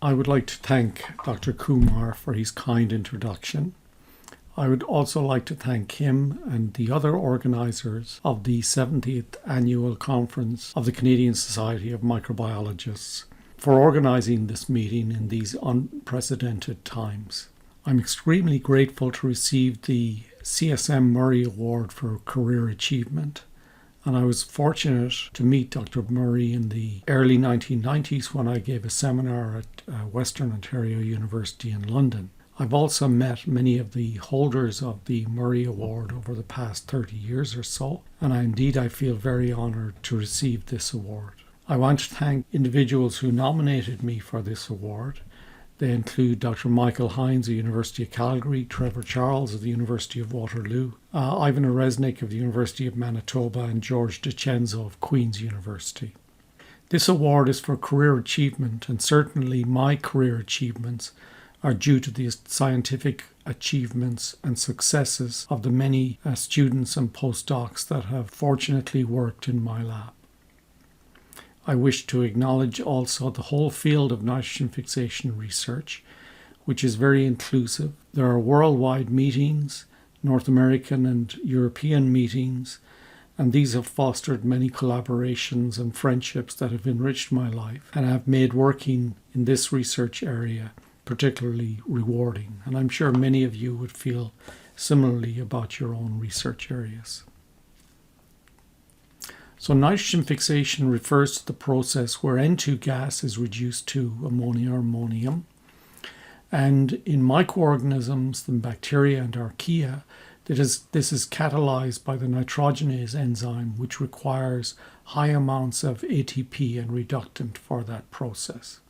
I would like to thank Dr. Kumar for his kind introduction. I would also like to thank him and the other organisers of the 70th Annual Conference of the Canadian Society of Microbiologists for organising this meeting in these unprecedented times. I'm extremely grateful to receive the CSM Murray Award for Career Achievement, and I was fortunate to meet Dr. Murray in the early 1990s when I gave a seminar at Western Ontario University in London. I've also met many of the holders of the Murray Award over the past 30 years or so, and I feel very honoured to receive this award. I want to thank individuals who nominated me for this award. They include Dr. Michael Hines of the University of Calgary, Trevor Charles of the University of Waterloo, Ivan Oresnik of the University of Manitoba, and George DiCenzo of Queen's University. This award is for career achievement, and certainly my career achievements are due to the scientific achievements and successes of the many students and postdocs that have fortunately worked in my lab. I wish to acknowledge also the whole field of nitrogen fixation research, which is very inclusive. There are worldwide meetings, North American and European meetings, and these have fostered many collaborations and friendships that have enriched my life and have made working in this research area particularly rewarding. And I'm sure many of you would feel similarly about your own research areas. So nitrogen fixation refers to the process where N2 gas is reduced to ammonia or ammonium. And in microorganisms, the bacteria and archaea, this is catalyzed by the nitrogenase enzyme, which requires high amounts of ATP and reductant for that process.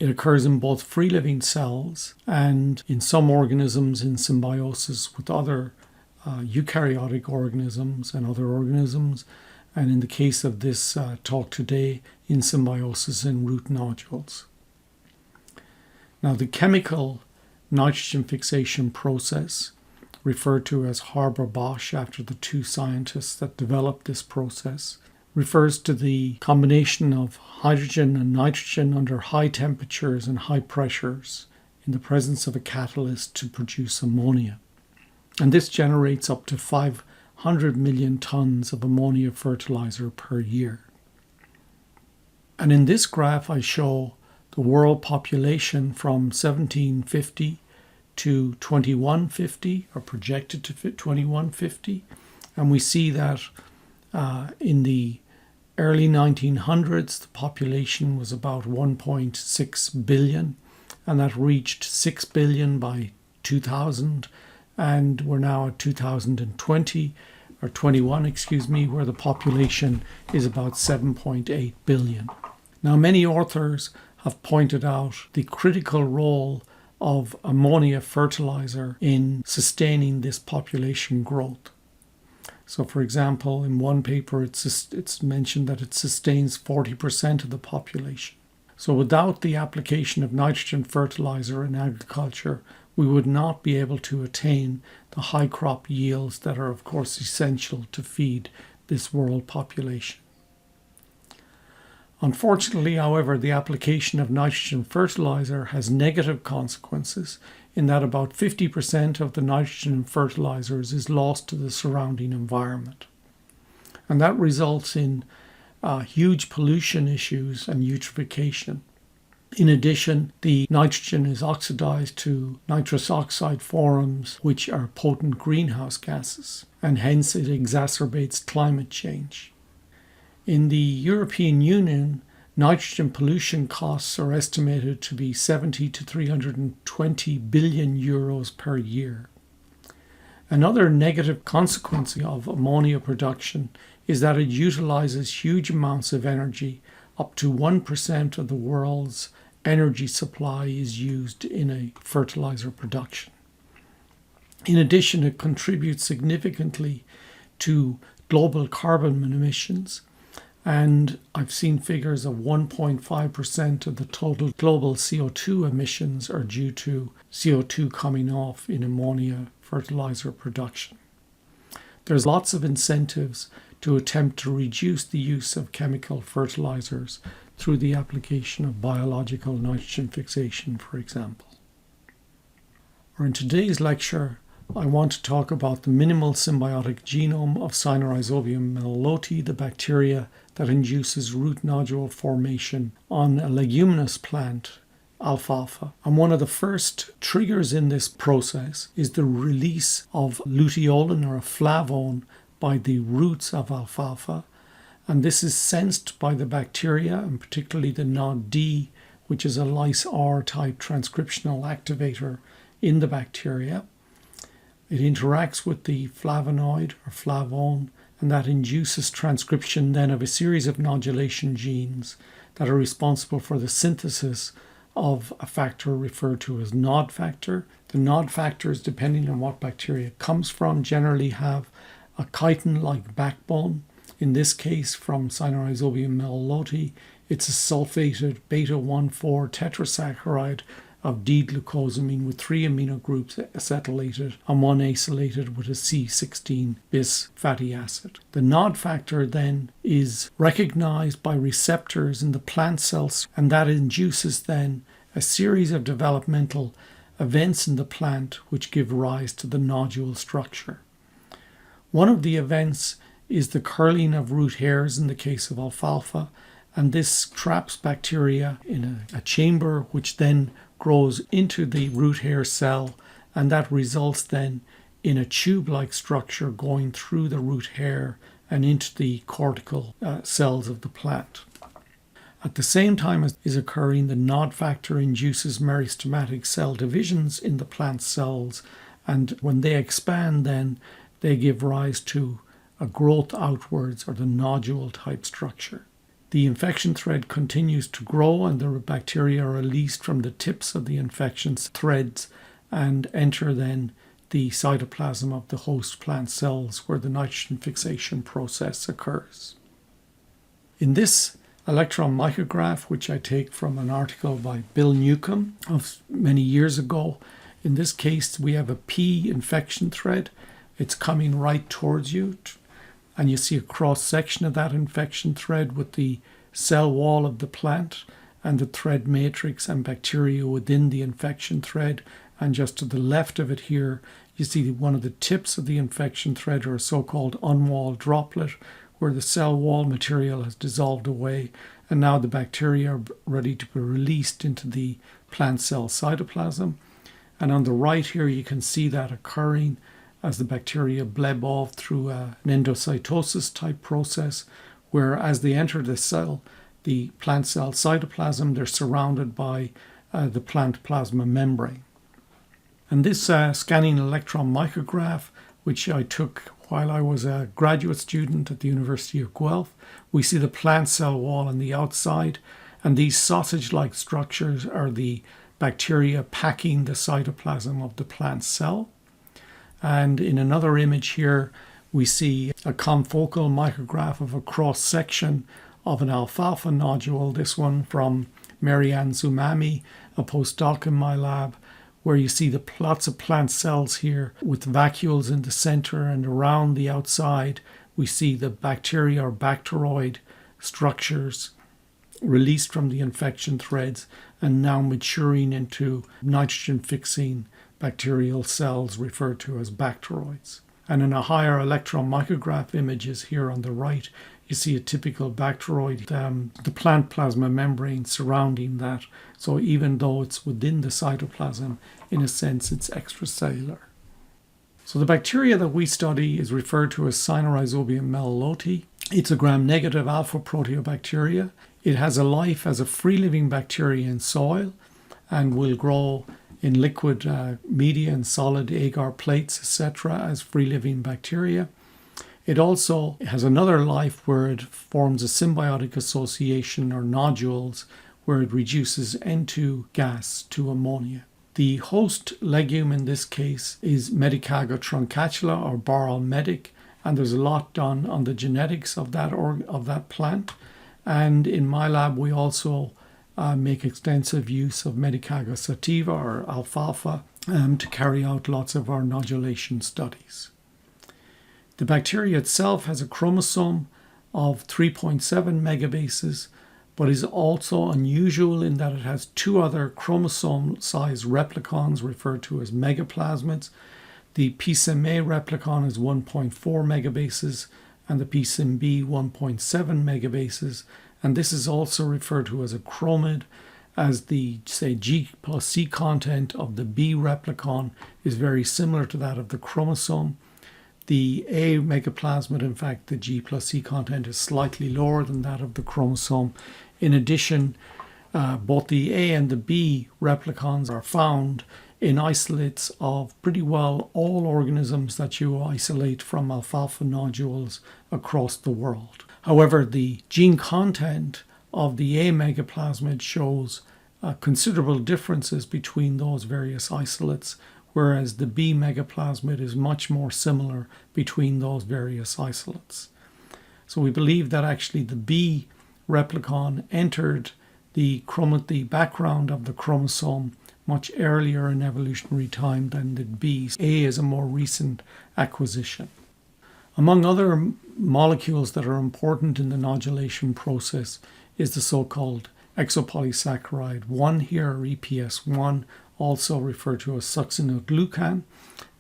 It occurs in both free-living cells and in some organisms in symbiosis with other eukaryotic organisms and other organisms, and in the case of this talk today, in symbiosis in root nodules. Now, the chemical nitrogen fixation process, referred to as Haber-Bosch after the two scientists that developed this process, refers to the combination of hydrogen and nitrogen under high temperatures and high pressures in the presence of a catalyst to produce ammonia. And this generates up to 500 million tons of ammonia fertilizer per year. And in this graph I show the world population from 1750 to 2150, or projected to 2150. And we see that in the early 1900s, the population was about 1.6 billion, and that reached 6 billion by 2000. And we're now at 2020, or 21, where the population is about 7.8 billion. Now, many authors have pointed out the critical role of ammonia fertilizer in sustaining this population growth. So, for example, in one paper, it's mentioned that it sustains 40% of the population. So without the application of nitrogen fertilizer in agriculture, we would not be able to attain the high crop yields that are, of course, essential to feed this world population. Unfortunately, however, the application of nitrogen fertilizer has negative consequences in that about 50% of the nitrogen fertilizers is lost to the surrounding environment. And that results in huge pollution issues and eutrophication. In addition, the nitrogen is oxidized to nitrous oxide forms, which are potent greenhouse gases, and hence it exacerbates climate change. In the European Union, nitrogen pollution costs are estimated to be 70 to 320 billion euros per year. Another negative consequence of ammonia production is that it utilizes huge amounts of energy. Up to 1% of the world's energy supply is used in a fertilizer production. In addition, it contributes significantly to global carbon emissions, and I've seen figures of 1.5% of the total global CO2 emissions are due to CO2 coming off in ammonia fertilizer production. There's lots of incentives to attempt to reduce the use of chemical fertilizers through the application of biological nitrogen fixation, for example. Or in today's lecture, I want to talk about the minimal symbiotic genome of Sinorhizobium meliloti, the bacteria that induces root nodule formation on a leguminous plant, alfalfa. And one of the first triggers in this process is the release of luteolin or a flavone by the roots of alfalfa. And this is sensed by the bacteria, and particularly the NOD-D, which is a lyse-R type transcriptional activator in the bacteria. It interacts with the flavonoid or flavone, and that induces transcription then of a series of nodulation genes that are responsible for the synthesis of a factor referred to as NOD factor. The NOD factors, depending on what bacteria it comes from, generally have a chitin-like backbone. In this case, from Sinorhizobium meliloti, it's a sulfated beta-1,4 tetrasaccharide of D-glucosamine with 3 amino groups acetylated and 1 acylated with a C16 bis fatty acid. The NOD factor then is recognized by receptors in the plant cells, and that induces then a series of developmental events in the plant which give rise to the nodule structure. One of the events is the curling of root hairs in the case of alfalfa, and this traps bacteria in a chamber which then grows into the root hair cell, and that results then in a tube-like structure going through the root hair and into the cortical cells of the plant. At the same time as is occurring, the NOD factor induces meristematic cell divisions in the plant cells, and when they expand then they give rise to a growth outwards or the nodule type structure. The infection thread continues to grow, and the bacteria are released from the tips of the infection threads and enter then the cytoplasm of the host plant cells where the nitrogen fixation process occurs. In this electron micrograph, which I take from an article by Bill Newcomb of many years ago, in this case we have a P infection thread. It's coming right towards you, and you see a cross section of that infection thread with the cell wall of the plant and the thread matrix and bacteria within the infection thread. And just to the left of it here, you see one of the tips of the infection thread, or a so-called unwalled droplet, where the cell wall material has dissolved away, and now the bacteria are ready to be released into the plant cell cytoplasm. And on the right here, you can see that occurring as the bacteria bleb off through an endocytosis type process, where as they enter the cell, the plant cell cytoplasm, they're surrounded by the plant plasma membrane. And this scanning electron micrograph, which I took while I was a graduate student at the University of Guelph, we see the plant cell wall on the outside, and these sausage-like structures are the bacteria packing the cytoplasm of the plant cell. And in another image here, we see a confocal micrograph of a cross-section of an alfalfa nodule, this one from Marianne Zumami, a postdoc in my lab, where you see the lots of plant cells here with vacuoles in the center, and around the outside we see the bacteria or bacteroid structures released from the infection threads and now maturing into nitrogen-fixing bacterial cells referred to as bacteroids. And in a higher electron micrograph images here on the right, you see a typical bacteroid, the plant plasma membrane surrounding that. So even though it's within the cytoplasm, in a sense, it's extracellular. So the bacteria that we study is referred to as Sinorhizobium meliloti. It's a gram-negative a-proteobacteria. It has a life as a free-living bacteria in soil and will grow in liquid media and solid agar plates, etc., as free-living bacteria. It also has another life where it forms a symbiotic association or nodules where it reduces N2 gas to ammonia. The host legume in this case is Medicago truncatula or Boral medic, and there's a lot done on the genetics of that plant. And in my lab we also make extensive use of Medicago sativa or alfalfa to carry out lots of our nodulation studies. The bacteria itself has a chromosome of 3.7 megabases, but is also unusual in that it has two other chromosome-sized replicons referred to as megaplasmids. The pSymA replicon is 1.4 megabases and the pSymB 1.7 megabases, and this is also referred to as a chromid, as the, say, G plus C content of the B replicon is very similar to that of the chromosome. The A megaplasmid, in fact, the G plus C content is slightly lower than that of the chromosome. In addition, both the A and the B replicons are found in isolates of pretty well all organisms that you isolate from alfalfa nodules across the world. However, the gene content of the A megaplasmid shows considerable differences between those various isolates, whereas the B megaplasmid is much more similar between those various isolates. So we believe that actually the B replicon entered the background of the chromosome much earlier in evolutionary time than the B. A is a more recent acquisition. Among other molecules that are important in the nodulation process is the so-called exopolysaccharide 1 here, or EPS1, also referred to as succinylglucan.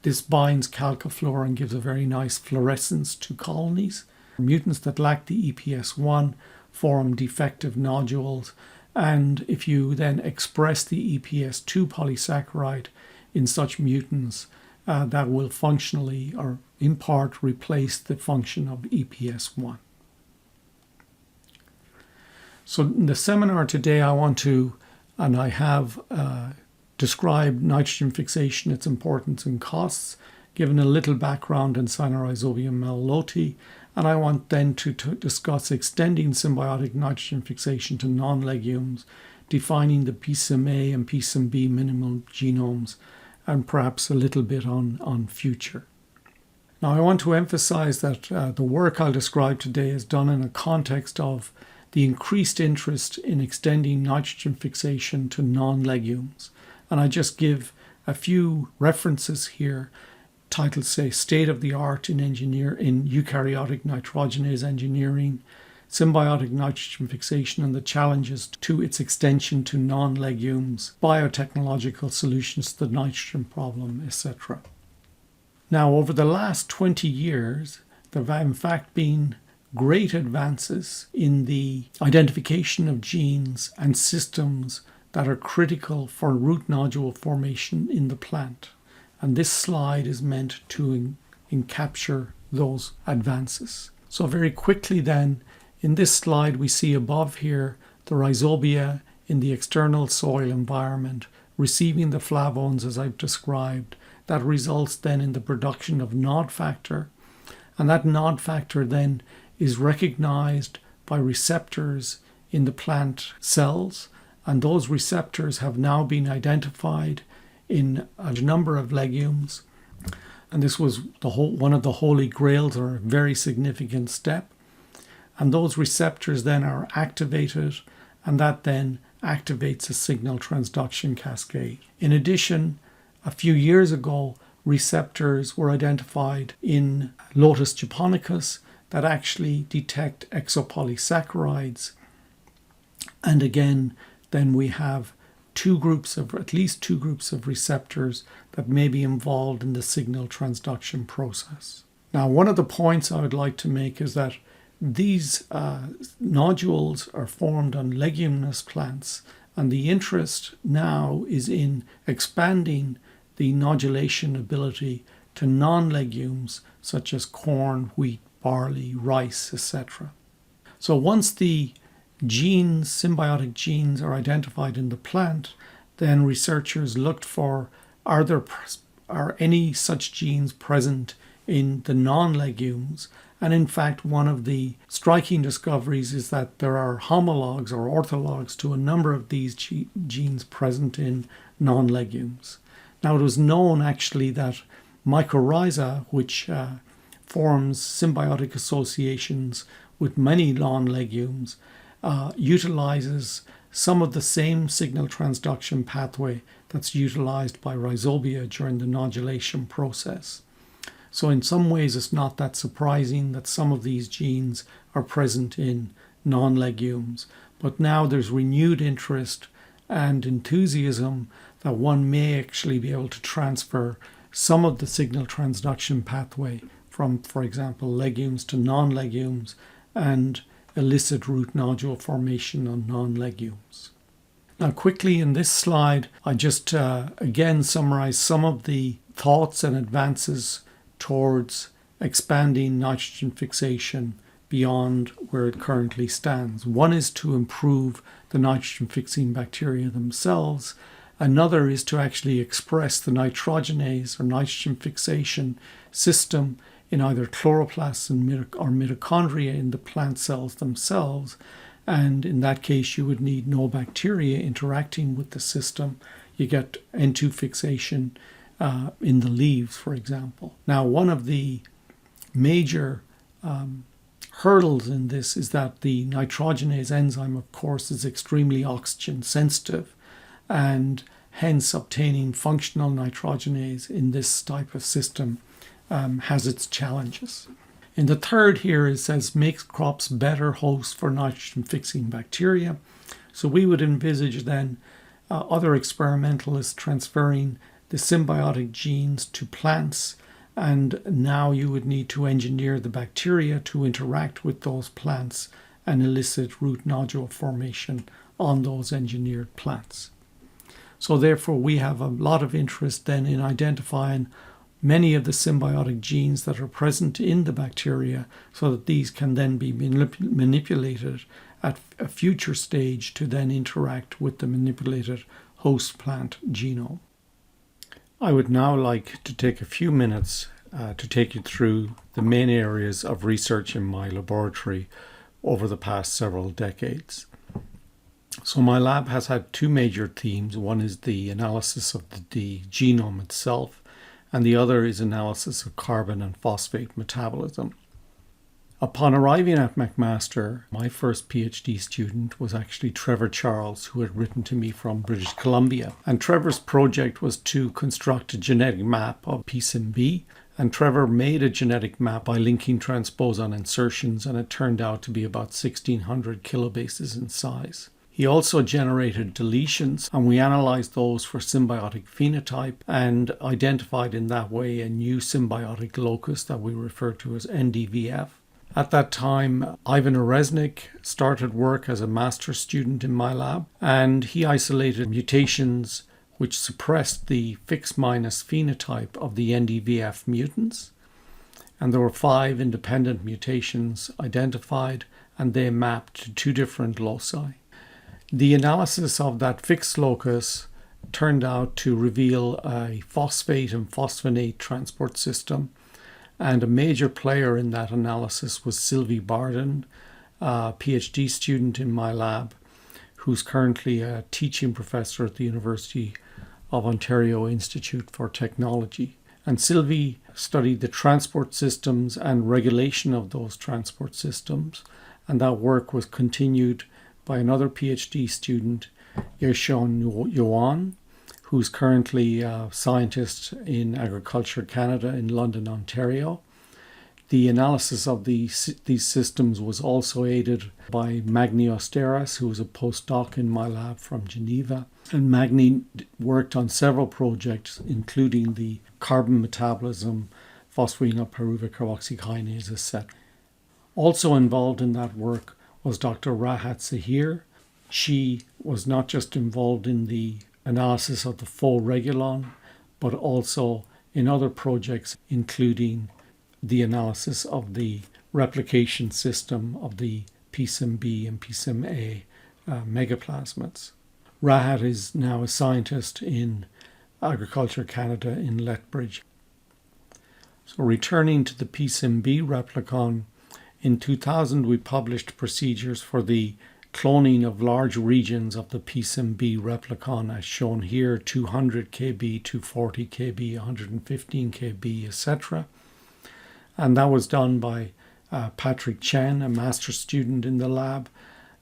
This binds chalcofluor and gives a very nice fluorescence to colonies. Mutants that lack the EPS1 form defective nodules, and if you then express the EPS2 polysaccharide in such mutants, that will functionally or in part replace the function of EPS1. So in the seminar today I want to, and I have described nitrogen fixation, its importance and costs, given a little background in Sinorhizobium meliloti, and I want then to discuss extending symbiotic nitrogen fixation to non-legumes, defining the pSymA and pSymB minimal genomes, and perhaps a little bit on future. Now I want to emphasize that the work I'll describe today is done in a context of the increased interest in extending nitrogen fixation to non-legumes. And I just give a few references here titled, say, State of the Art in Eukaryotic Nitrogenase Engineering, Symbiotic Nitrogen Fixation and the Challenges to its Extension to Non-Legumes, Biotechnological Solutions to the Nitrogen Problem, etc. Now, over the last 20 years, there have in fact been great advances in the identification of genes and systems that are critical for root nodule formation in the plant. And this slide is meant to capture those advances. So very quickly then, in this slide we see above here the rhizobia in the external soil environment receiving the flavones as I've described. That results then in the production of nod factor. And that nod factor then is recognized by receptors in the plant cells. And those receptors have now been identified in a number of legumes. And this was one of the holy grails, or a very significant step. And those receptors then are activated, and that then activates a signal transduction cascade. In addition, a few years ago, receptors were identified in Lotus japonicus that actually detect exopolysaccharides. And again, then we have at least two groups of receptors that may be involved in the signal transduction process. Now, one of the points I would like to make is that these nodules are formed on leguminous plants, and the interest now is in expanding the nodulation ability to non-legumes such as corn, wheat, barley, rice, etc. So once the symbiotic genes are identified in the plant, then researchers looked for are any such genes present in the non-legumes. And in fact, one of the striking discoveries is that there are homologs or orthologs to a number of these genes present in non-legumes. Now, it was known actually that mycorrhiza, which forms symbiotic associations with many non-legumes, utilizes some of the same signal transduction pathway that's utilized by rhizobia during the nodulation process. So in some ways, it's not that surprising that some of these genes are present in non-legumes. But now there's renewed interest and enthusiasm that one may actually be able to transfer some of the signal transduction pathway from, for example, legumes to non-legumes and elicit root nodule formation on non-legumes. Now, quickly in this slide, I just again summarize some of the thoughts and advances towards expanding nitrogen fixation beyond where it currently stands. One is to improve the nitrogen fixing bacteria themselves. Another is to actually express the nitrogenase or nitrogen fixation system in either chloroplasts or mitochondria in the plant cells themselves. And in that case, you would need no bacteria interacting with the system. You get N2 fixation in the leaves, for example. Now, one of the major hurdles in this is that the nitrogenase enzyme, of course, is extremely oxygen sensitive, and hence obtaining functional nitrogenase in this type of system has its challenges. In the third here, it says makes crops better hosts for nitrogen fixing bacteria. So we would envisage then other experimentalists transferring the symbiotic genes to plants, and now you would need to engineer the bacteria to interact with those plants and elicit root nodule formation on those engineered plants. So therefore we have a lot of interest then in identifying many of the symbiotic genes that are present in the bacteria so that these can then be manipulated at a future stage to then interact with the manipulated host plant genome. I would now like to take a few minutes to take you through the main areas of research in my laboratory over the past several decades. So my lab has had two major themes. One is the analysis of the genome itself, and the other is analysis of carbon and phosphate metabolism. Upon arriving at McMaster, my first PhD student was actually Trevor Charles, who had written to me from British Columbia. And Trevor's project was to construct a genetic map of pSymB. And Trevor made a genetic map by linking transposon insertions, and it turned out to be about 1,600 kilobases in size. He also generated deletions, and we analyzed those for symbiotic phenotype and identified in that way a new symbiotic locus that we refer to as NDVF. At that time, Ivan Oreznik started work as a master's student in my lab, and he isolated mutations which suppressed the fix-minus phenotype of the NDVF mutants. And there were 5 independent mutations identified, and they mapped to 2 different loci. The analysis of that fixed locus turned out to reveal a phosphate and phosphonate transport system, and a major player in that analysis was Sylvie Barden, a PhD student in my lab, who's currently a teaching professor at the University of Ontario Institute for Technology. And Sylvie studied the transport systems and regulation of those transport systems, and that work was continued by another PhD student, Yershon Yuan, who's currently a scientist in Agriculture Canada in London, Ontario. The analysis of these systems was also aided by Magni Osteras, who was a postdoc in my lab from Geneva. And Magni worked on several projects, including the carbon metabolism, phosphoenolpyruvic carboxykinase, etc. Also involved in that work was Dr. Rahat Zahir. She was not just involved in the analysis of the full regulon, but also in other projects, including the analysis of the replication system of the pSymB and pSymA megaplasmids. Rahat is now a scientist in Agriculture Canada in Lethbridge. So returning to the pSymB replicon, in 2000 we published procedures for the cloning of large regions of the pSymB replicon, as shown here, 200 kb, 240 kb, 115 kb, etc. And that was done by Patrick Chen, a master's student in the lab.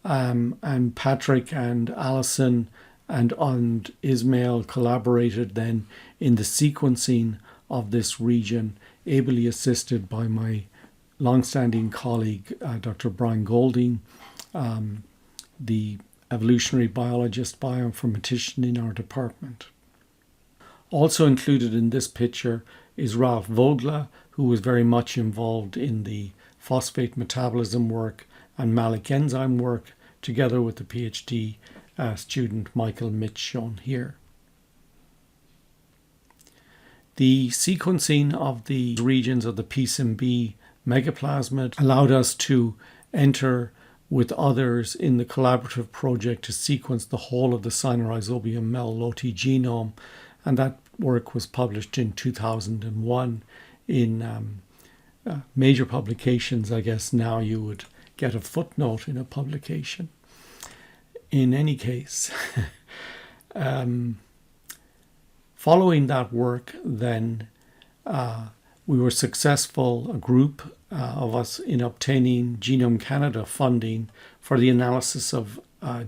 And Patrick and Alison and Ismail collaborated then in the sequencing of this region, ably assisted by my long-standing colleague, Dr. Brian Golding. the evolutionary biologist, bioinformatician in our department. Also included in this picture is Ralph Vogler, who was very much involved in the phosphate metabolism work and malic enzyme work, together with the PhD student Michael Mitch, shown here. The sequencing of the regions of the pSymB megaplasmid allowed us to enter with others in the collaborative project to sequence the whole of the Sinorhizobium meliloti genome, and that work was published in 2001 in major publications. I guess now you would get a footnote in a publication. In any case, following that work, then we were successful, a group of us, in obtaining Genome Canada funding for the analysis of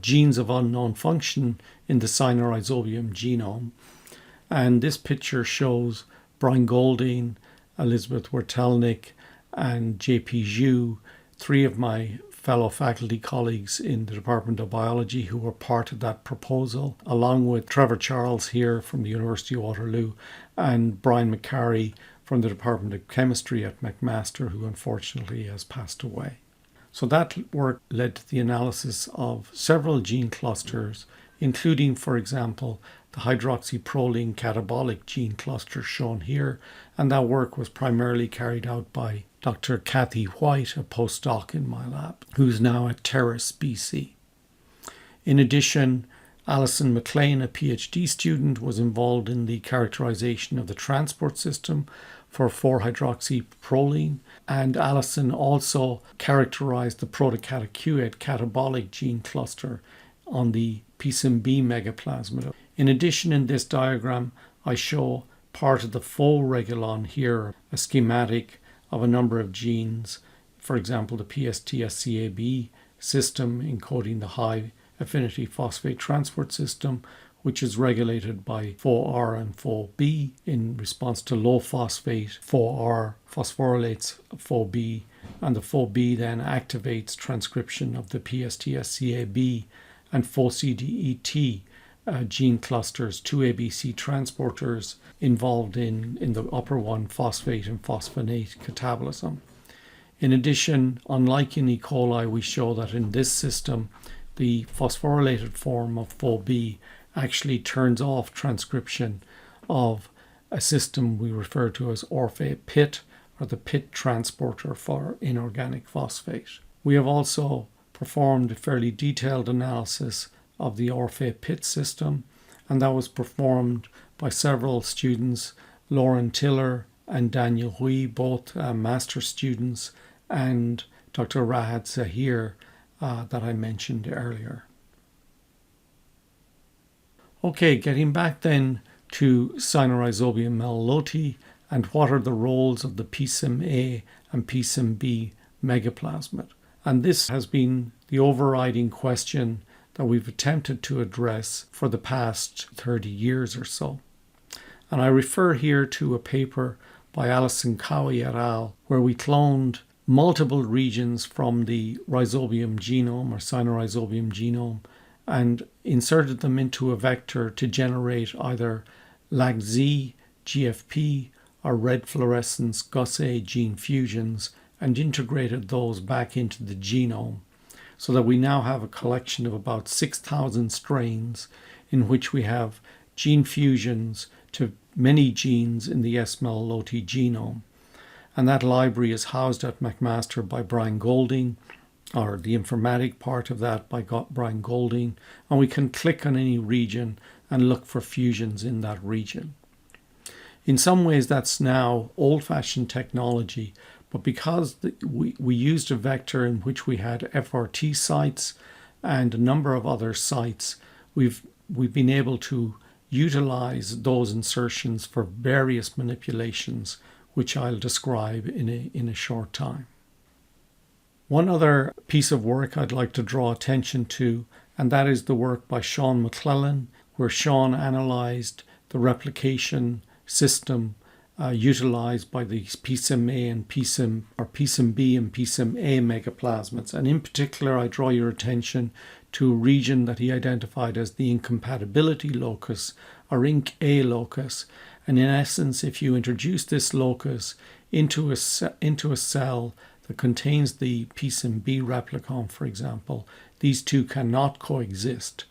genes of unknown function in the Sinorhizobium genome. And this picture shows Brian Golding, Elizabeth Wertelnik, and J.P. Zhu, three of my fellow faculty colleagues in the Department of Biology who were part of that proposal, along with Trevor Charles here from the University of Waterloo and Brian McCarry from the Department of Chemistry at McMaster, who unfortunately has passed away. So that work led to the analysis of several gene clusters, including, for example, the hydroxyproline catabolic gene cluster shown here, and that work was primarily carried out by Dr. Kathy White, a postdoc in my lab, who's now at Terrace, BC. In addition, Alison McLean, a PhD student, was involved in the characterization of the transport system for 4-hydroxyproline, and Alison also characterized the protocatechute catabolic gene cluster on the pSymB megaplasmid. In addition, in this diagram, I show part of the full regulon here, a schematic of a number of genes, for example, the pSTSCAB system encoding the high affinity phosphate transport system, which is regulated by pho-R and pho-B in response to low phosphate. Pho-R phosphorylates pho-B, and the pho-B then activates transcription of the pSTSCAB and pho-CDET gene clusters, two ABC transporters involved in the upper one, phosphate and phosphonate catabolism. In addition, unlike in E. coli, we show that in this system, the phosphorylated form of pho-B actually turns off transcription of a system we refer to as Orphe-PIT, or the PIT transporter for inorganic phosphate. We have also performed a fairly detailed analysis of the Orphe-PIT system, and that was performed by several students, Lauren Tiller and Daniel Hui, both master students, and Dr. Rahat Zahir that I mentioned earlier. Okay, getting back then to Sinorhizobium meliloti and what are the roles of the pSymA and pSymB megaplasmid. And this has been the overriding question that we've attempted to address for the past 30 years or so. And I refer here to a paper by Alison Cowie et al., where we cloned multiple regions from the rhizobium genome or Sinorhizobium genome and inserted them into a vector to generate either LAC-Z, GFP, or red fluorescence GUS-A gene fusions and integrated those back into the genome, so that we now have a collection of about 6,000 strains in which we have gene fusions to many genes in the S. meliloti genome. And that library is housed at McMaster by Brian Golding, or the informatic part of that by Brian Golding, and we can click on any region and look for fusions in that region. In some ways that's now old-fashioned technology, but because we used a vector in which we had FRT sites and a number of other sites, we've been able to utilize those insertions for various manipulations, which I'll describe in a short time. One other piece of work I'd like to draw attention to, and that is the work by Sean McClellan, where Sean analyzed the replication system utilized by the pSymA and pSymB and pSymA megaplasmids. And in particular, I draw your attention to a region that he identified as the incompatibility locus, or Inc.A locus. And in essence, if you introduce this locus into a cell that contains the pSymB replicon, for example, these two cannot coexist.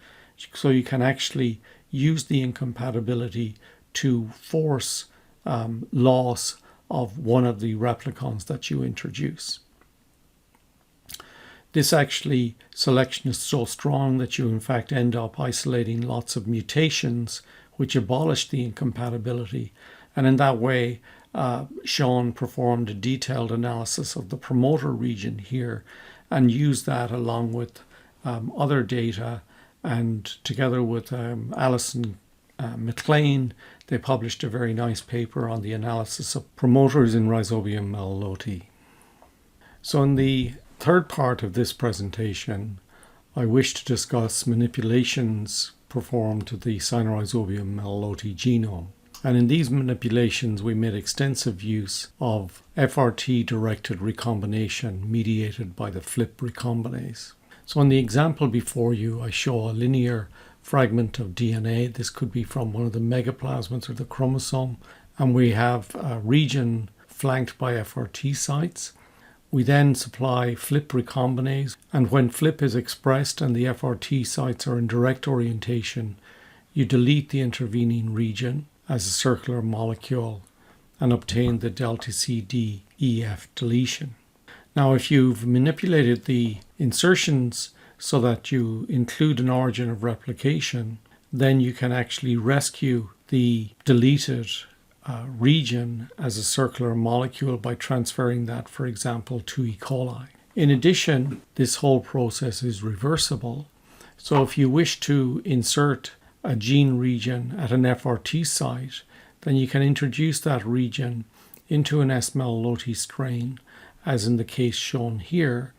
So you can actually use the incompatibility to force loss of one of the replicons that you introduce. This actually selection is so strong that you in fact end up isolating lots of mutations which abolish the incompatibility. And in that way, Sean performed a detailed analysis of the promoter region here and used that along with other data, and together with Alison McLean, they published a very nice paper on the analysis of promoters in Rhizobium meliloti. So in the third part of this presentation, I wish to discuss manipulations performed to the Sinorhizobium meliloti genome. And in these manipulations, we made extensive use of FRT-directed recombination mediated by the FLIP recombinase. So in the example before you, I show a linear fragment of DNA. This could be from one of the megaplasmids or the chromosome. And we have a region flanked by FRT sites. We then supply FLIP recombinase. And when FLIP is expressed and the FRT sites are in direct orientation, you delete the intervening region as a circular molecule and obtain the delta CDEF deletion. Now, if you've manipulated the insertions so that you include an origin of replication, then you can actually rescue the deleted region as a circular molecule by transferring that, for example, to E. coli. In addition, this whole process is reversible. So if you wish to insert a gene region at an FRT site, then you can introduce that region into an S. meliloti strain, as in the case shown here,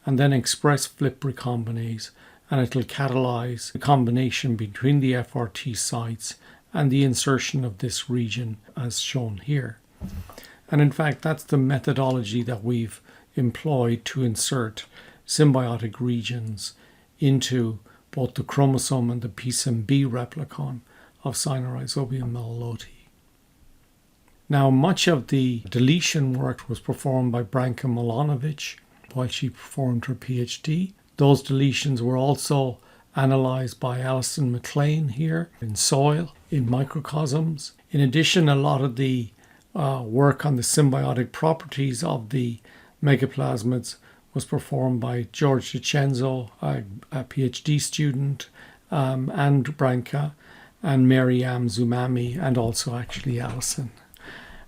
and then express FLIP recombinase, and it will catalyze the combination between the FRT sites and the insertion of this region as shown here. And in fact, that's the methodology that we've employed to insert symbiotic regions into both the chromosome and the pSymB replicon of Sinorhizobium meliloti. Now, much of the deletion work was performed by Branka Milanovic while she performed her PhD. Those deletions were also analyzed by Alison McLean here in soil, in microcosms. In addition, a lot of the work on the symbiotic properties of the megaplasmids was performed by George DiCenzo, a PhD student, and Branka, and Maryam Zoumami, and also actually Alison.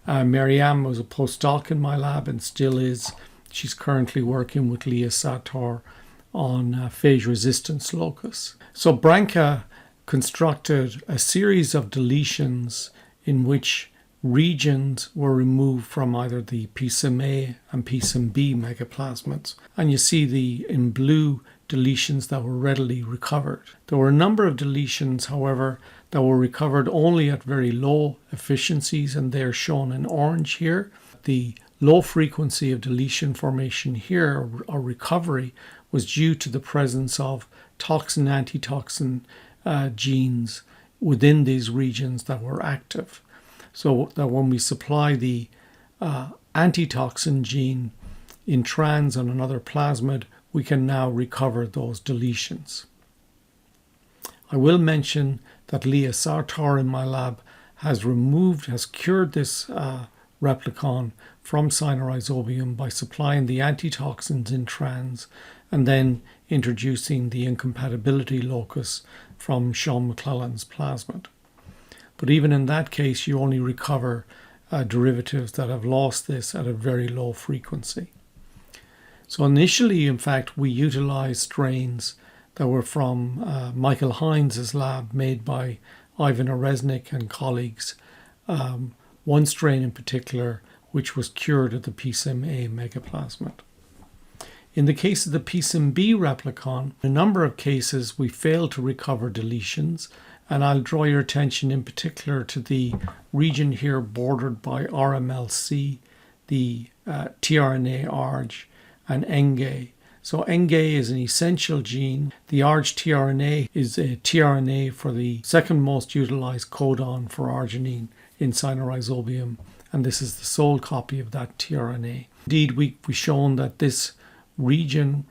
Maryam was a postdoc in my lab and still is. She's currently working with Leah Sator on phage resistance locus. So Branka constructed a series of deletions in which regions were removed from either the pSymA and pSymB megaplasmids. And you see in blue deletions that were readily recovered. There were a number of deletions, however, that were recovered only at very low efficiencies, and they're shown in orange here. The low frequency of deletion formation here, or recovery, was due to the presence of toxin-antitoxin genes within these regions that were active. So that when we supply the antitoxin gene in trans on another plasmid, we can now recover those deletions. I will mention that Leah Sartor in my lab has cured this replicon from Sinorhizobium by supplying the antitoxins in trans and then introducing the incompatibility locus from Sean McClellan's plasmid. But even in that case, you only recover derivatives that have lost this at a very low frequency. So initially, in fact, we utilized strains that were from Michael Hines' lab, made by Ivan Oresnik and colleagues. One strain in particular, which was cured at the pSymA megaplasmid. In the case of the pSymB replicon, in a number of cases we failed to recover deletions, and I'll draw your attention in particular to the region here bordered by RMLC, the tRNA ARG, and ENGE, So NGA is an essential gene. The ARG tRNA is a tRNA for the second most utilized codon for arginine in Sinorhizobium, and this is the sole copy of that tRNA. Indeed, we've shown that this region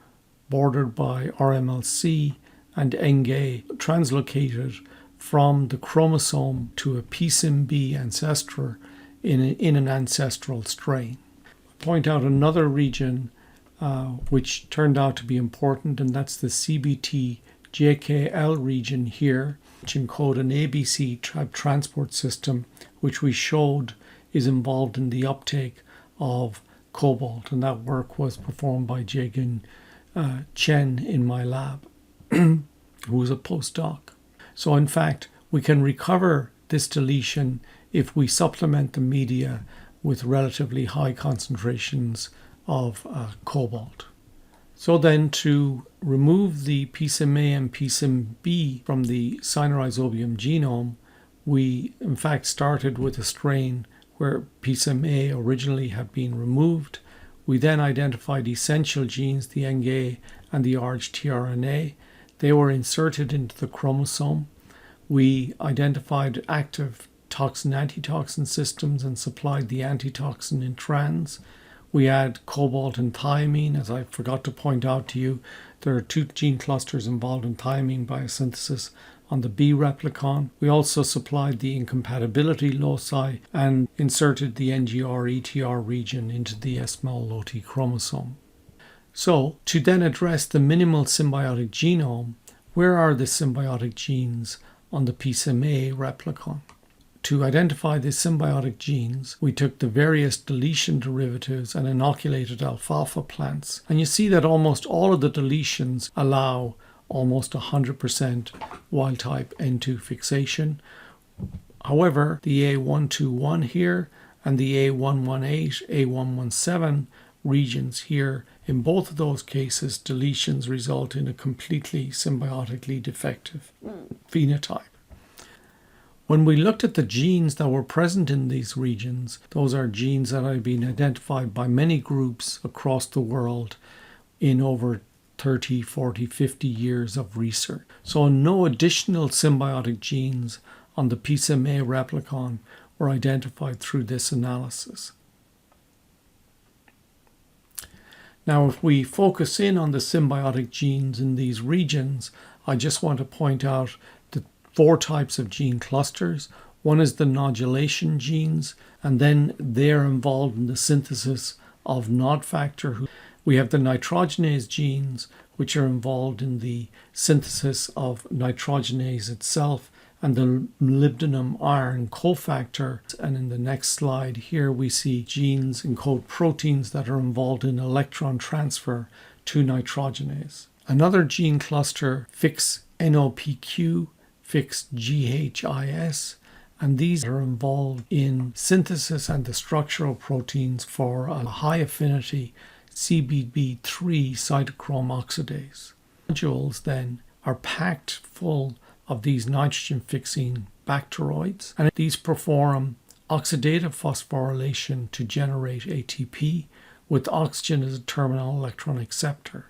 bordered by RMLC and NGA translocated from the chromosome to a pSymB ancestor in an ancestral strain. Point out another region which turned out to be important, and that's the CBT-JKL region here, which encode an ABC transport system, which we showed is involved in the uptake of cobalt, and that work was performed by Jaegun Chen in my lab, who was a postdoc. So in fact, we can recover this deletion if we supplement the media with relatively high concentrations of cobalt. So then, to remove the pSymA and pSymB from the Sinorhizobium genome, we in fact started with a strain where pSymA originally had been removed. We then identified essential genes, the NGA and the ARG tRNA. They were inserted into the chromosome. We identified active toxin-antitoxin systems and supplied the antitoxin in trans. We add cobalt and thiamine. As I forgot to point out to you, there are 2 gene clusters involved in thiamine biosynthesis on the B replicon. We also supplied the incompatibility loci and inserted the NGR-ETR region into the S. meliloti chromosome. So, to then address the minimal symbiotic genome, where are the symbiotic genes on the pSymA replicon? To identify the symbiotic genes, we took the various deletion derivatives and inoculated alfalfa plants. And you see that almost all of the deletions allow almost 100% wild-type N2 fixation. However, the A121 here and the A118, A117 regions here, in both of those cases, deletions result in a completely symbiotically defective phenotype. When we looked at the genes that were present in these regions, those are genes that have been identified by many groups across the world in over 30, 40, 50 years of research. So no additional symbiotic genes on the pSymA replicon were identified through this analysis. Now, if we focus in on the symbiotic genes in these regions, I just want to point out the 4 types of gene clusters. One is the nodulation genes, and then they're involved in the synthesis of nod factor. We have the nitrogenase genes, which are involved in the synthesis of nitrogenase itself, and the molybdenum iron cofactor. And in the next slide here, we see genes encode proteins that are involved in electron transfer to nitrogenase. Another gene cluster, FixNOPQ, FixGHIS, and these are involved in synthesis and the structural proteins for a high affinity CBB3 cytochrome oxidase. Modules then are packed full of these nitrogen-fixing bacteroids, and these perform oxidative phosphorylation to generate ATP with oxygen as a terminal electron acceptor.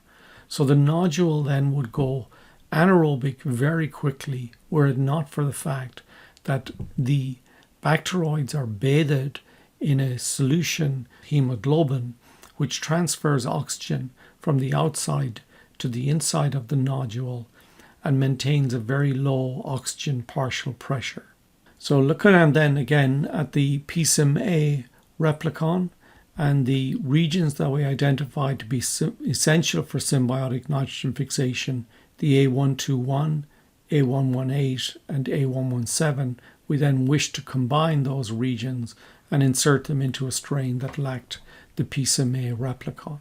So the nodule then would go anaerobic very quickly were it not for the fact that the bacteroids are bathed in a solution hemoglobin which transfers oxygen from the outside to the inside of the nodule and maintains a very low oxygen partial pressure. So looking at then again at the pSymA replicon and the regions that we identified to be essential for symbiotic nitrogen fixation, the A121, A118 and A117, we then wished to combine those regions and insert them into a strain that lacked the pSymA replicon.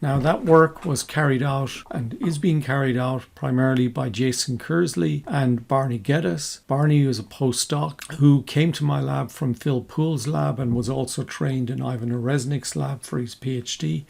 Now that work was carried out and is being carried out primarily by Jason Kersley and Barney Geddes. Barney was a postdoc who came to my lab from Phil Poole's lab and was also trained in Ivan Oreznik's lab for his PhD.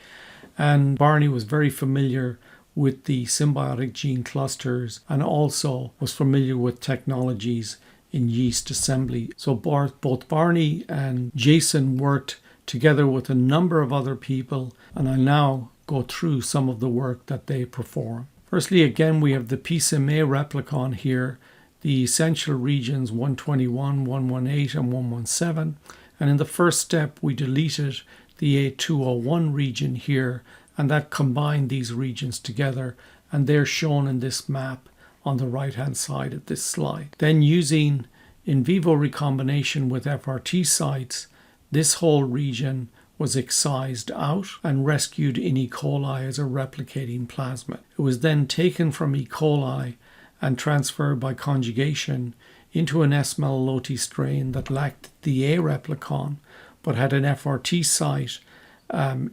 And Barney was very familiar with the symbiotic gene clusters and also was familiar with technologies in yeast assembly. So both Barney and Jason worked together with a number of other people, and I now go through some of the work that they perform. Firstly, again, we have the pSymA replicon here, the essential regions 121, 118, and 117. And in the first step, we deleted the A201 region here, and that combined these regions together, and they're shown in this map on the right-hand side of this slide. Then using in vivo recombination with FRT sites, this whole region was excised out and rescued in E. coli as a replicating plasmid. It was then taken from E. coli and transferred by conjugation into an S. meliloti strain that lacked the A replicon but had an FRT site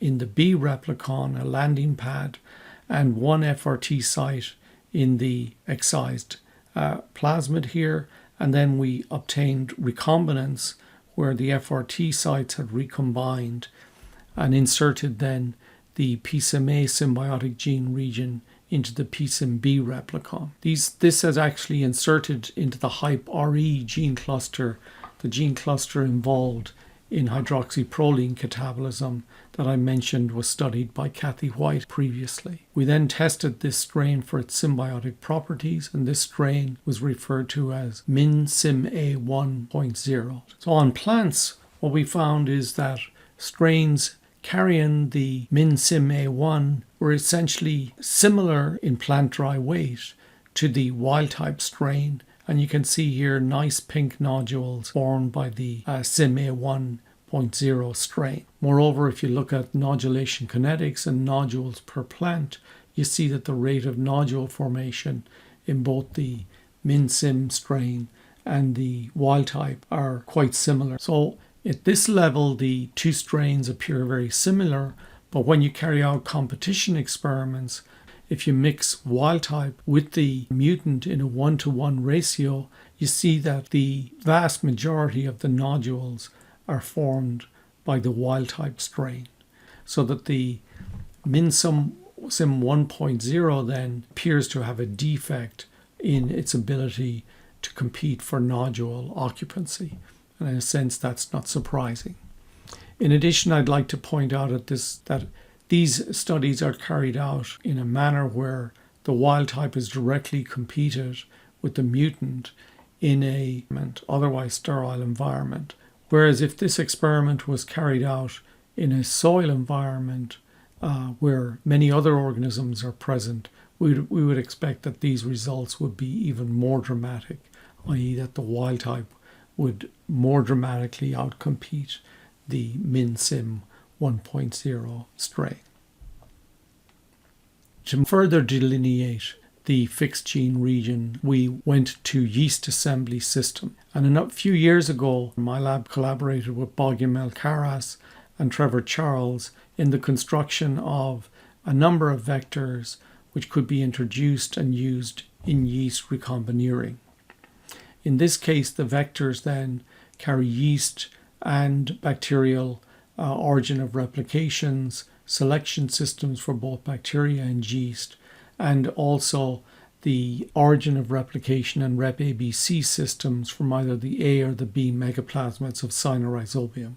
in the B replicon, a landing pad, and one FRT site in the excised plasmid here. And then we obtained recombinants where the FRT sites had recombined and inserted then the pSymA symbiotic gene region into the pSymB replicon. This has actually inserted into the HYPE-RE gene cluster, the gene cluster involved in hydroxyproline catabolism that I mentioned was studied by Kathy White previously. We then tested this strain for its symbiotic properties, and this strain was referred to as pSymA 1.0. So on plants, what we found is that strains carrying the pSymA 1 were essentially similar in plant dry weight to the wild-type strain, and you can see here nice pink nodules formed by the pSymA 1.0 strain. Moreover, if you look at nodulation kinetics and nodules per plant, you see that the rate of nodule formation in both the pSym strain and the wild-type are quite similar. So at this level, the two strains appear very similar, but when you carry out competition experiments, if you mix wild type with the mutant in a 1-to-1 ratio, you see that the vast majority of the nodules are formed by the wild type strain. So that the pSym 1.0 then appears to have a defect in its ability to compete for nodule occupancy. And in a sense, that's not surprising. In addition, I'd like to point out that these studies are carried out in a manner where the wild type is directly competed with the mutant in a otherwise sterile environment. Whereas if this experiment was carried out in a soil environment where many other organisms are present, we would expect that these results would be even more dramatic, i.e. that the wild type would more dramatically outcompete the pSym 1.0 strain. To further delineate the fixed gene region, we went to yeast assembly system. And a few years ago, my lab collaborated with Bogyamel Karas and Trevor Charles in the construction of a number of vectors which could be introduced and used in yeast recombinering. In this case, the vectors then carry yeast and bacterial origin of replications, selection systems for both bacteria and yeast, and also the origin of replication and rep-ABC systems from either the A or the B megaplasmids of Sinorhizobium.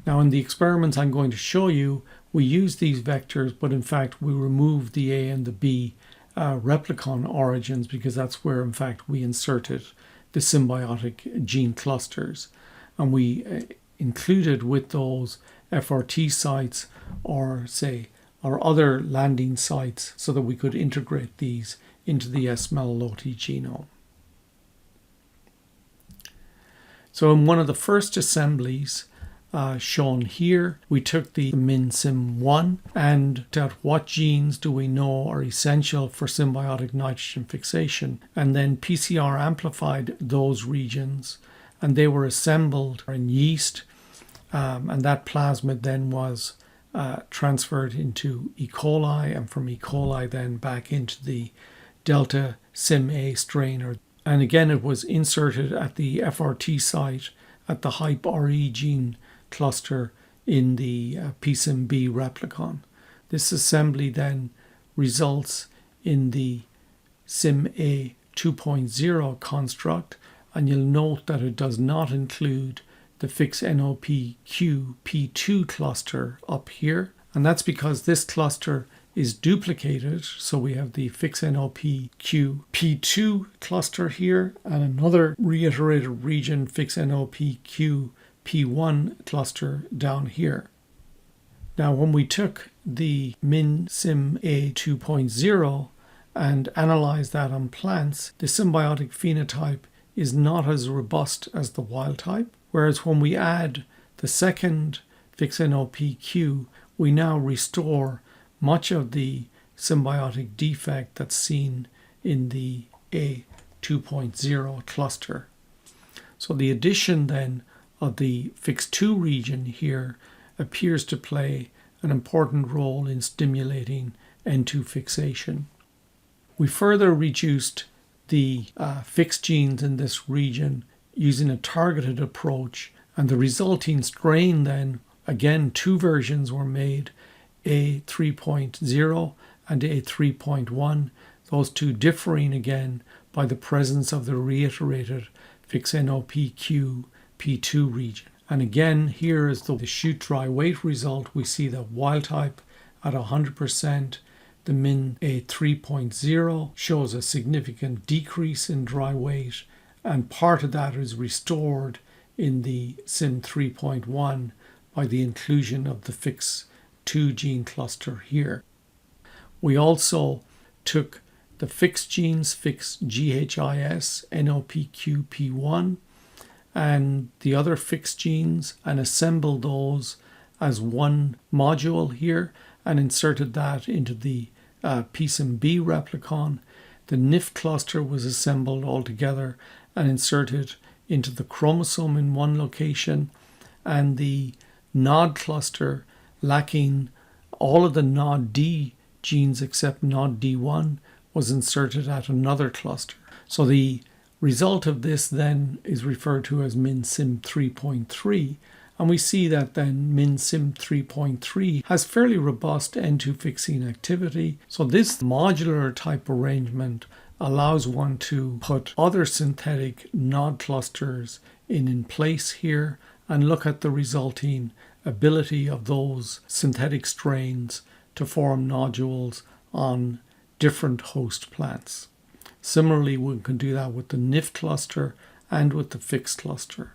Now, in the experiments I'm going to show you, we use these vectors, but in fact we remove the A and the B replicon origins because that's where in fact we inserted the symbiotic gene clusters, and we included with those FRT sites or other landing sites so that we could integrate these into the S. meliloti genome. So in one of the first assemblies shown here, we took the pSym 1 and looked at what genes do we know are essential for symbiotic nitrogen fixation, and then PCR amplified those regions, and they were assembled in yeast, and that plasmid then was transferred into E. coli, and from E. coli then back into the delta pSymA strain. And again, it was inserted at the FRT site at the HYPE-RE gene cluster in the pSymB replicon. This assembly then results in the pSymA 2.0 construct, and you'll note that it does not include the fixed NOPQ P2 cluster up here, And that's because this cluster is duplicated. So we have the FixNOPQ P2 cluster here and another reiterated region FixNOPQ P1 cluster down here. Now, when we took the pSymB A2.0 and analyzed that on plants, the symbiotic phenotype is not as robust as the wild type, whereas when we add the second FixNOPQ, we now restore much of the symbiotic defect that's seen in the A2.0 cluster. So the addition then of the Fix2 region here appears to play an important role in stimulating N2 fixation. We further reduced the fixed genes in this region using a targeted approach, and the resulting strain then, again, two versions were made, A3.0 and A3.1, those two differing again by the presence of the reiterated FixNOPQ P2 region. And again, here is the shoot dry weight result. We see that wild type at 100%, the min A3.0 shows a significant decrease in dry weight, and part of that is restored in the Sym 3.1 by the inclusion of the Fix2 gene cluster here. We also took the fixed genes, Fix GHIS, NOPQ P1, and the other fixed genes and assembled those as one module here and inserted that into the pSymB replicon. The NIF cluster was assembled all together and inserted into the chromosome in one location, and the NOD cluster, lacking all of the NOD D genes except NOD D1, was inserted at another cluster. So the result of this then is referred to as min-Sym 3.3, and we see that then min-Sym 3.3 has fairly robust N2 fixing activity. So this modular type arrangement allows one to put other synthetic NOD clusters in place here and look at the resulting ability of those synthetic strains to form nodules on different host plants. Similarly, we can do that with the NIF cluster and with the Fix cluster.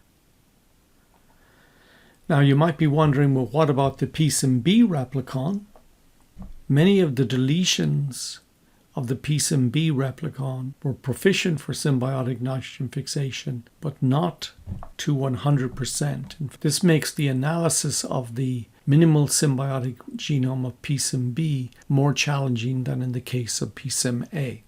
Now you might be wondering, well, what about the pSymB replicon? Many of the deletions of the pSymB replicon were proficient for symbiotic nitrogen fixation, but not to 100%. This makes the analysis of the minimal symbiotic genome of pSymB more challenging than in the case of pSymA.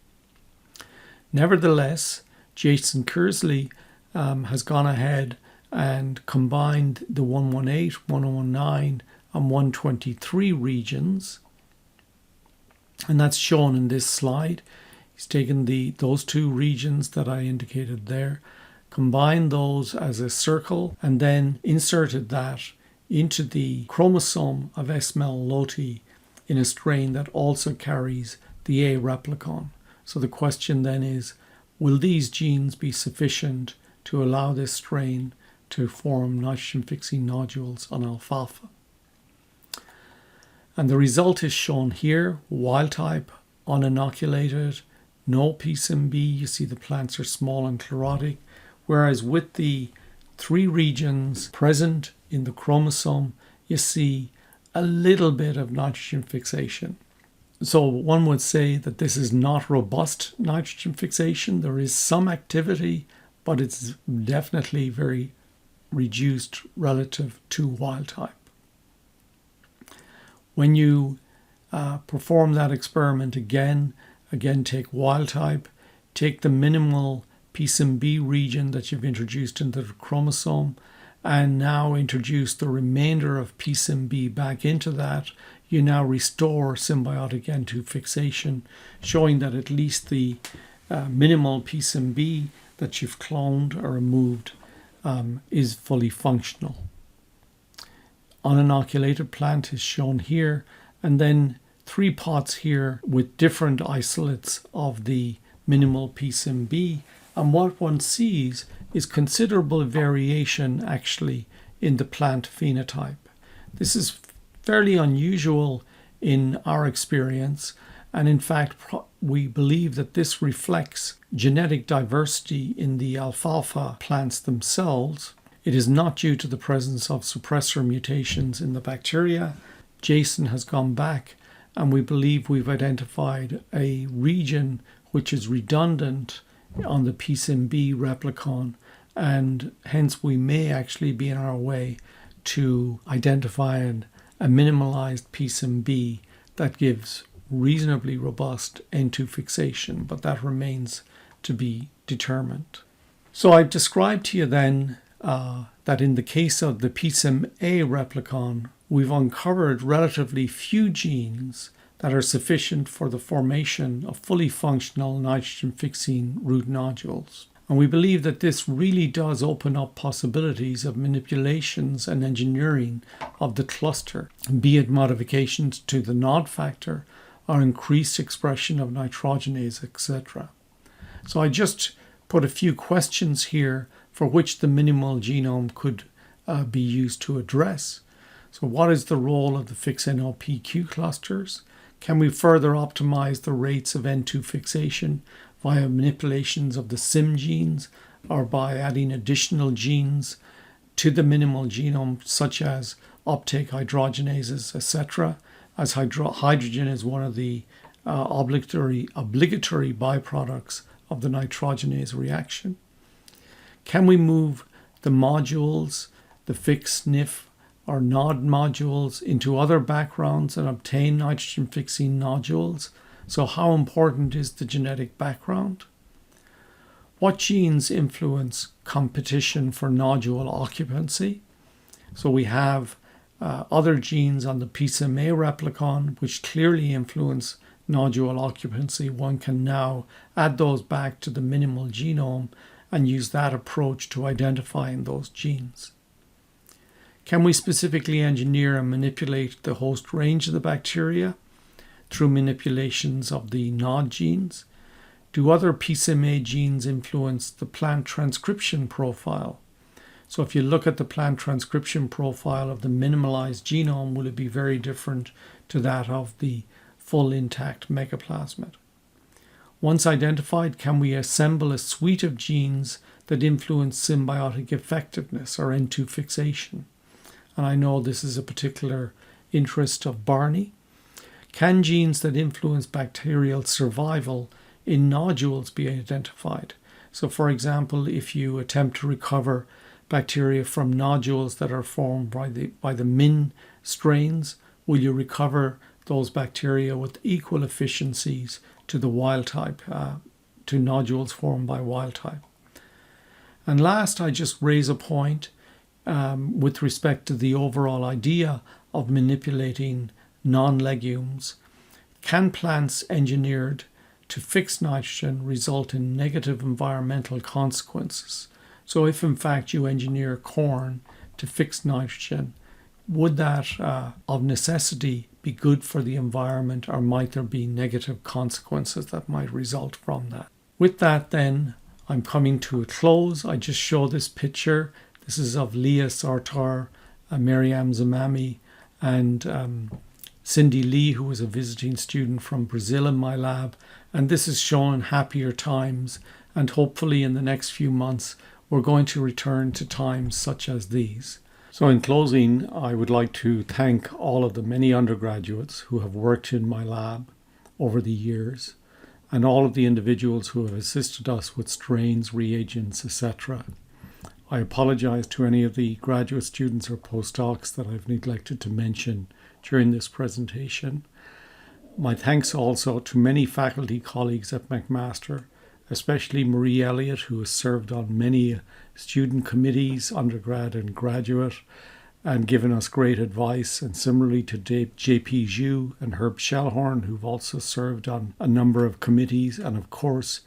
Nevertheless, Jason Kersley has gone ahead and combined the 118, 119, and 123 regions, and that's shown in this slide. He's taken those two regions that I indicated there, combined those as a circle, and then inserted that into the chromosome of S. meliloti in a strain that also carries the A replicon. So the question then is, will these genes be sufficient to allow this strain to form nitrogen-fixing nodules on alfalfa? And the result is shown here: wild type, uninoculated, no pSymB. You see the plants are small and chlorotic, whereas with the three regions present in the chromosome, you see a little bit of nitrogen fixation. So one would say that this is not robust nitrogen fixation. There is some activity, but it's definitely very reduced relative to wild type. When you perform that experiment again take wild type, take the minimal pSymB region that you've introduced into the chromosome, and now introduce the remainder of pSymB back into that, you now restore symbiotic N2 fixation, showing that at least the minimal pSymB that you've cloned or removed is fully functional. Uninoculated plant is shown here, and then three pots here with different isolates of the minimal pSymB, and what one sees is considerable variation actually in the plant phenotype. This is fairly unusual in our experience. And in fact, we believe that this reflects genetic diversity in the alfalfa plants themselves. It is not due to the presence of suppressor mutations in the bacteria. Jason has gone back, and we believe we've identified a region which is redundant on the pSymB replicon, and hence we may actually be on our way to identifying a minimalized pSymB that gives reasonably robust N2 fixation, but that remains to be determined. So I've described to you then that in the case of the pSymA replicon, we've uncovered relatively few genes that are sufficient for the formation of fully functional nitrogen-fixing root nodules. And we believe that this really does open up possibilities of manipulations and engineering of the cluster, be it modifications to the nod factor or increased expression of nitrogenase, etc. So I just put a few questions here for which the minimal genome could be used to address. So what is the role of the FixNLPQ clusters? Can we further optimize the rates of N2 fixation via manipulations of the Sym genes or by adding additional genes to the minimal genome, such as uptake hydrogenases, etc., as hydrogen is one of the obligatory byproducts of the nitrogenase reaction? Can we move the modules, the fix, NIF, or nod modules into other backgrounds and obtain nitrogen-fixing nodules? So how important is the genetic background? What genes influence competition for nodule occupancy? So we have other genes on the pSymA replicon which clearly influence nodule occupancy. One can now add those back to the minimal genome and use that approach to identifying those genes. Can we specifically engineer and manipulate the host range of the bacteria through manipulations of the nod genes? Do other pSymA genes influence the plant transcription profile? So if you look at the plant transcription profile of the minimalized genome, will it be very different to that of the full intact megaplasmid? Once identified, can we assemble a suite of genes that influence symbiotic effectiveness or N2 fixation? And I know this is a particular interest of Barney. Can genes that influence bacterial survival in nodules be identified? So for example, if you attempt to recover bacteria from nodules that are formed by the min strains, will you recover those bacteria with equal efficiencies to the wild type, to nodules formed by wild type? And last, I just raise a point with respect to the overall idea of manipulating non-legumes. Can plants engineered to fix nitrogen result in negative environmental consequences? So if in fact you engineer corn to fix nitrogen, would that of necessity be good for the environment, or might there be negative consequences that might result from that? With that then, I'm coming to a close. I just show this picture. This is of Leah Sartar, Maryam Zamami, and Cindy Lee, who was a visiting student from Brazil in my lab. And this is showing happier times. And hopefully in the next few months, we're going to return to times such as these. So in closing, I would like to thank all of the many undergraduates who have worked in my lab over the years, and all of the individuals who have assisted us with strains, reagents, etc. I apologize to any of the graduate students or postdocs that I've neglected to mention during this presentation. My thanks also to many faculty colleagues at McMaster, especially Marie Elliott, who has served on many student committees, undergrad and graduate, and given us great advice, and similarly to J.P. Zhu and Herb Schellhorn, who've also served on a number of committees, and of course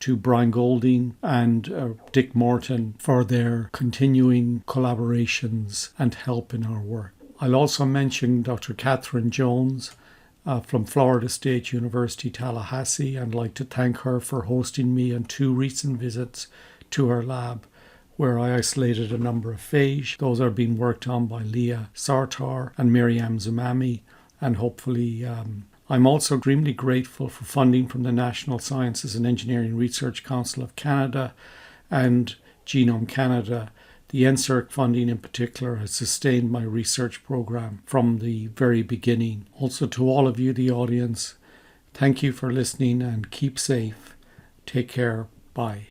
to Brian Golding and Dick Morton for their continuing collaborations and help in our work. I'll also mention Dr. Catherine Jones from Florida State University, Tallahassee, and I'd like to thank her for hosting me on 2 recent visits to her lab, where I isolated a number of phage. Those are being worked on by Leah Sartar and Miriam Zumami, and hopefully I'm also extremely grateful for funding from the National Sciences and Engineering Research Council of Canada and Genome Canada. The NSERC funding in particular has sustained my research program from the very beginning. Also to all of you, the audience, thank you for listening and keep safe. Take care. Bye.